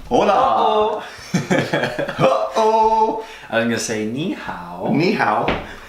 Hola. Uh-oh. I was going to say ni hao. Ni hao.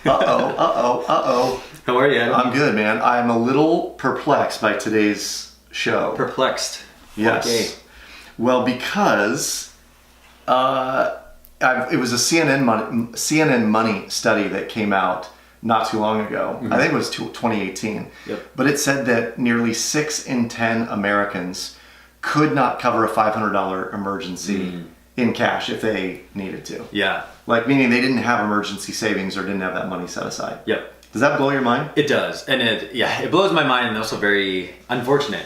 Uh-oh. How are you? I'm good, man. I'm a little perplexed by today's show. Perplexed. Yes. Okay. Well, because it was a CNN Money study that came out not too long ago. I think it was 2018. Yep. But it said that nearly 6 in 10 Americans could not cover a $500 emergency in cash if they needed to. Yeah. Like, meaning they didn't have emergency savings or didn't have that money set aside. Yep. Does that blow your mind? It does, and it blows my mind, and also very unfortunate.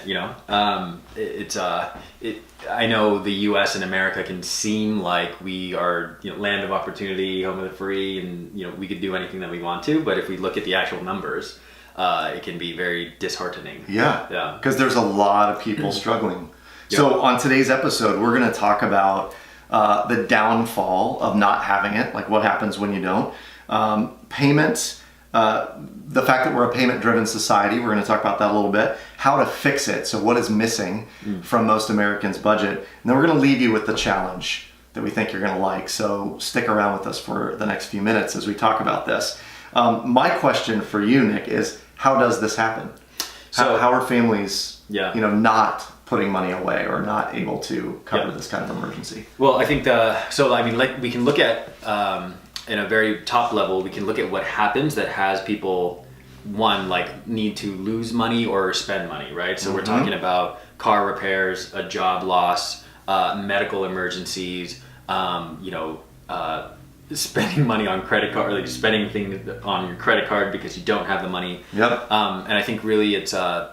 I know the U.S. and America can seem like we are, land of opportunity, home of the free, and we could do anything that we want to. But if we look at the actual numbers, it can be very disheartening. Yeah. Because there's a lot of people struggling. Yep. So on today's episode, we're going to talk about the downfall of not having it, like what happens when you don't. Payments. The fact that we're a payment-driven society, we're going to talk about that a little bit. How to fix it, so what is missing from most Americans' budget. And then we're going to leave you with the challenge that we think you're going to like. So stick around with us for the next few minutes as we talk about this. My question for you, Nick, is how does this happen? How are families not putting money away or not able to cover this kind of emergency? Well, I think we can look at... in a very top level, we can look at what happens that has people, need to lose money or spend money, right? So we're talking about car repairs, a job loss, medical emergencies, spending money on credit card, like spending things on your credit card because you don't have the money. Yep. And I think really it's the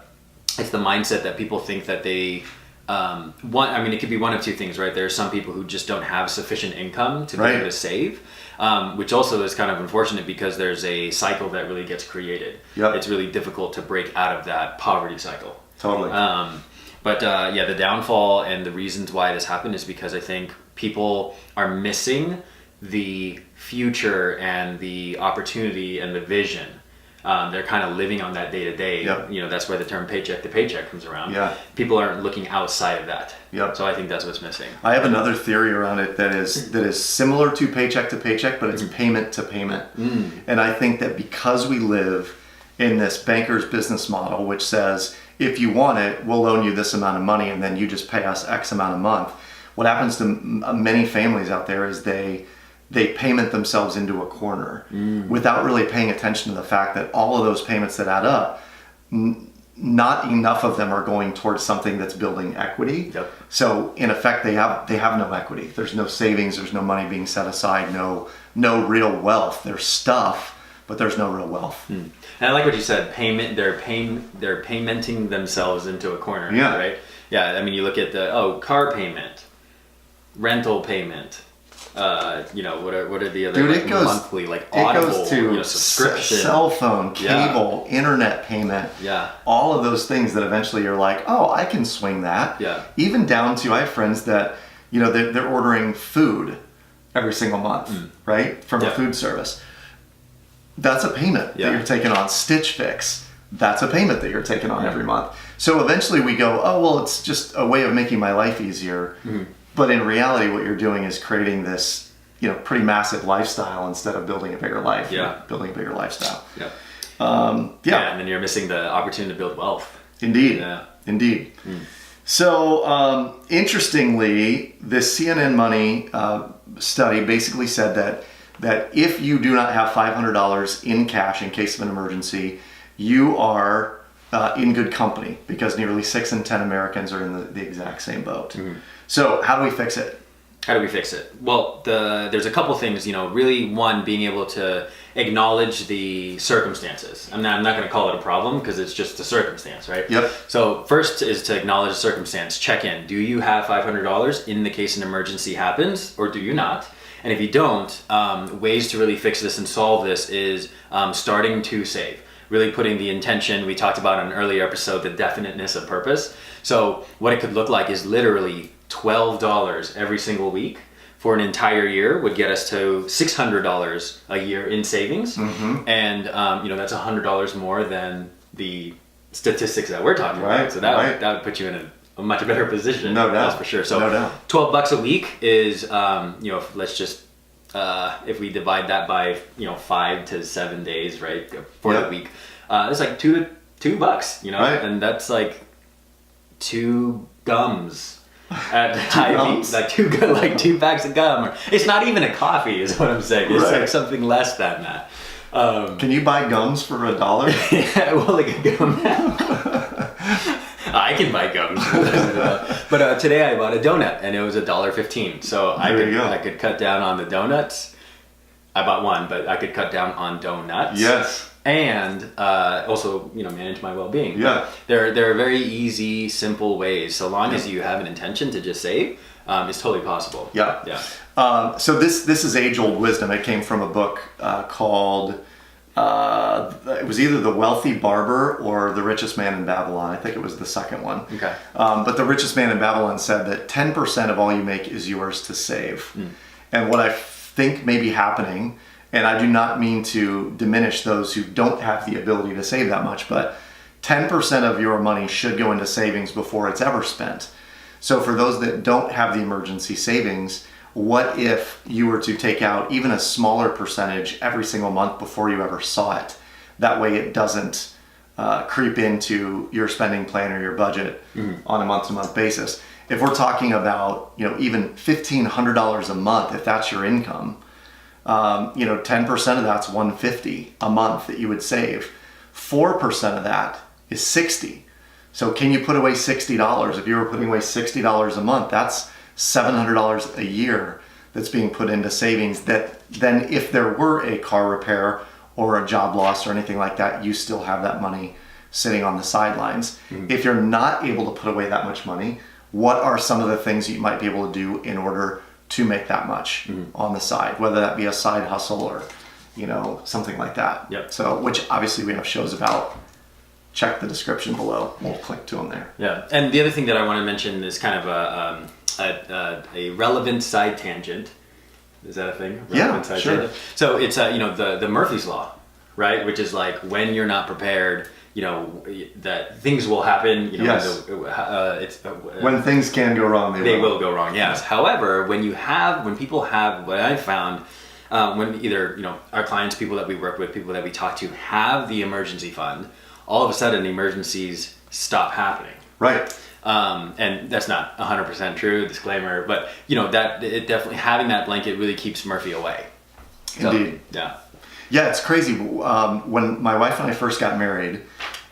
mindset that people think that they... it could be one of two things, right? There are some people who just don't have sufficient income to be able to save, which also is kind of unfortunate because there's a cycle that really gets created. Yep. It's really difficult to break out of that poverty cycle. Totally. The downfall and the reasons why this happened is because I think people are missing the future and the opportunity and the vision. They're kind of living on that day to day. That's where the term paycheck to paycheck comes around. Yeah. People aren't looking outside of that. Yep. So I think that's what's missing. I have another theory around it that is similar to paycheck to paycheck, but it's payment to payment. And I think that because we live in this banker's business model, which says, if you want it, we'll loan you this amount of money and then you just pay us X amount a month. What happens to many families out there is they payment themselves into a corner without really paying attention to the fact that all of those payments that add up, not enough of them are going towards something that's building equity. Yep. So in effect, they have no equity. There's no savings. There's no money being set aside. No real wealth. There's stuff, but there's no real wealth. And I like what you said. They're paymenting themselves into a corner. Yeah. Right. Yeah. I mean, you look at the car payment, rental payment. What are the other monthly, Audible, it goes to subscription, cell phone, cable, internet payment, all of those things that eventually you're like, oh, I can swing that. Yeah. Even down to, I have friends that, they're ordering food every single month, right? From a food service. That's a payment that you're taking on. Stitch Fix, that's a payment that you're taking on every month. So eventually we go, oh, well, it's just a way of making my life easier. But in reality, what you're doing is creating this, pretty massive lifestyle instead of building a bigger life. Yeah. Building a bigger lifestyle. Yeah. And then you're missing the opportunity to build wealth. Indeed. Yeah. Indeed. So, interestingly, this CNN Money study basically said that if you do not have $500 in cash in case of an emergency, you are in good company because nearly 6 in 10 Americans are in the exact same boat. So how do we fix it? Well, there's a couple things, really one, being able to acknowledge the circumstances. I'm not going to call it a problem because it's just a circumstance, right? Yep. So first is to acknowledge the circumstance. Check in. Do you have $500 in the case an emergency happens or do you not? And if you don't, ways to really fix this and solve this is starting to save. Really putting the intention, we talked about in an earlier episode, the definiteness of purpose. So what it could look like is literally $12 every single week for an entire year would get us to $600 a year in savings. And that's $100 more than the statistics that we're talking about. So that would put you in a much better position. No doubt. That's for sure. So No doubt. $12 a week is, let's just, if we divide that by, 5 to 7 days, right, for the week, it's like $2, Right. and that's like 2 gums at Hy-Vee, like 2 packs of gum. It's not even a coffee, is what I'm saying. It's Right. like something less than that. Can you buy gums for $1? Yeah, well, like a gum. I can buy gums, but today I bought a donut and it was $1.15. So I could cut down on the donuts. I bought one, but I could cut down on donuts. Yes. And also, manage my well-being. Yeah. There are very easy, simple ways. So long as you have an intention to just save, it's totally possible. Yeah. Yeah. So this is age-old wisdom. It came from a book called, it was either The Wealthy Barber or The Richest Man in Babylon. I think it was the second one. Okay. But The Richest Man in Babylon said that 10% of all you make is yours to save. And what I think may be happening, and I do not mean to diminish those who don't have the ability to save that much, but 10% of your money should go into savings before it's ever spent. So for those that don't have the emergency savings, what if you were to take out even a smaller percentage every single month before you ever saw it? That way it doesn't creep into your spending plan or your budget on a month-to-month basis. If we're talking about, even $1,500 a month, if that's your income, 10% of that's $150 a month that you would save. 4% of that is $60. So can you put away $60? If you were putting away $60 a month, that's $700 a year that's being put into savings that then if there were a car repair or a job loss or anything like that, you still have that money sitting on the sidelines. If you're not able to put away that much money, what are some of the things you might be able to do in order to make that much on the side, whether that be a side hustle or, something like that. Yep. So, which obviously we have shows about. Check the description below. We'll click to them there. Yeah. And the other thing that I want to mention is kind of a relevant side tangent. Is that a thing? Relevant side sure. tangent? So it's the Murphy's Law, right? Which is like when you're not prepared, that things will happen. Yes. It's When things can go wrong, they will go wrong. Yes. However, when people have what I found, when either our clients, people that we work with, people that we talk to have the emergency fund, all of a sudden emergencies stop happening. Right. And that's not 100% true, disclaimer, but that it definitely having that blanket really keeps Murphy away. So, Indeed. yeah. Yeah, it's crazy. When my wife and I first got married,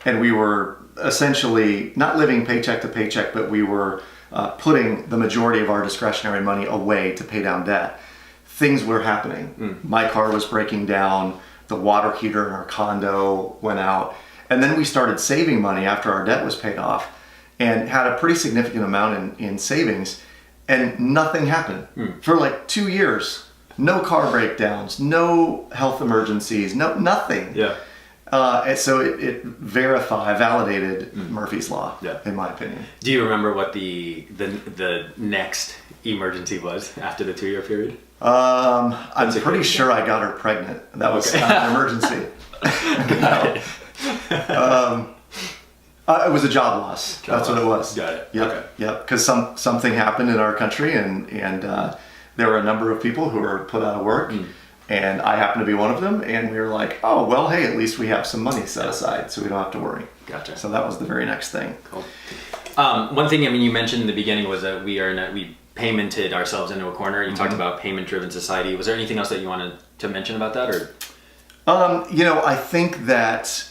and we were essentially not living paycheck to paycheck, but we were putting the majority of our discretionary money away to pay down debt, things were happening. My car was breaking down, the water heater in our condo went out, and then we started saving money after our debt was paid off and had a pretty significant amount in savings, and nothing happened for like 2 years. No car breakdowns, no health emergencies, nothing. Yeah. And so it validated Murphy's Law, in my opinion. Do you remember what the next emergency was after the 2-year period? I'm pretty sure I got her pregnant. That was an emergency. It was a job loss. That's what it was. Got it. Yep. Okay. Yep. Because something happened in our country, and there were a number of people who were put out of work, and I happened to be one of them. And we were like, oh well, hey, at least we have some money set aside, so we don't have to worry. Gotcha. So that was the very next thing. Cool. One thing you mentioned in the beginning was that we paymented ourselves into a corner. You talked about payment-driven society. Was there anything else that you wanted to mention about that, or? I think that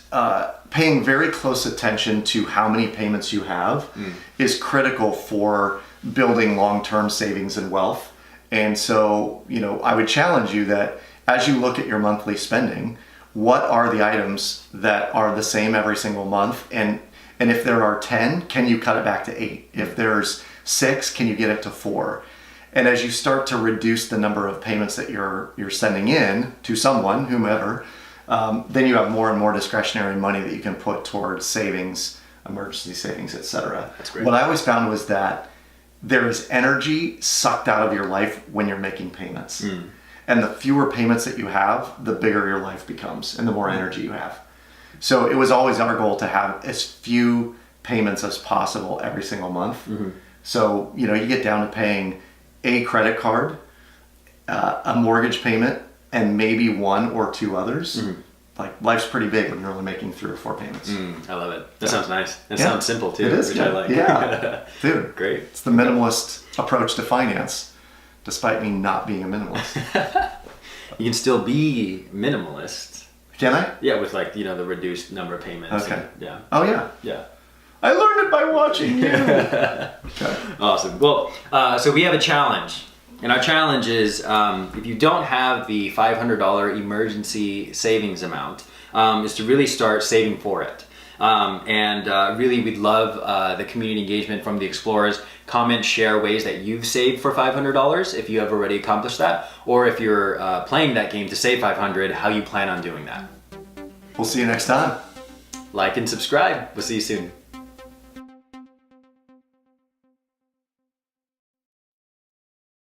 paying very close attention to how many payments you have is critical for building long-term savings and wealth. And so, I would challenge you that as you look at your monthly spending, what are the items that are the same every single month? And if there are 10, can you cut it back to 8? If there's 6, can you get it to 4? And as you start to reduce the number of payments that you're sending in to someone, whomever, then you have more and more discretionary money that you can put towards savings, emergency savings, etc. That's great. What I always found was that there is energy sucked out of your life when you're making payments. And the fewer payments that you have, the bigger your life becomes and the more energy you have. So it was always our goal to have as few payments as possible every single month. So, you get down to paying a credit card, a mortgage payment, and maybe one or two others. Like, life's pretty big when you're only making 3 or 4 payments. I love it. That sounds nice. It sounds simple too, It is which good. I like. Yeah. Dude. Great. It's the minimalist approach to finance, despite me not being a minimalist. You can still be minimalist. Can I? Yeah, with the reduced number of payments. Okay. And, yeah. Oh, yeah. Yeah. I learned it by watching you. Okay. Awesome. Well, so we have a challenge. And our challenge is if you don't have the $500 emergency savings amount, is to really start saving for it. Really, we'd love the community engagement from the explorers. Comment, share ways that you've saved for $500 if you have already accomplished that, or if you're playing that game to save $500, how you plan on doing that. We'll see you next time. Like and subscribe. We'll see you soon.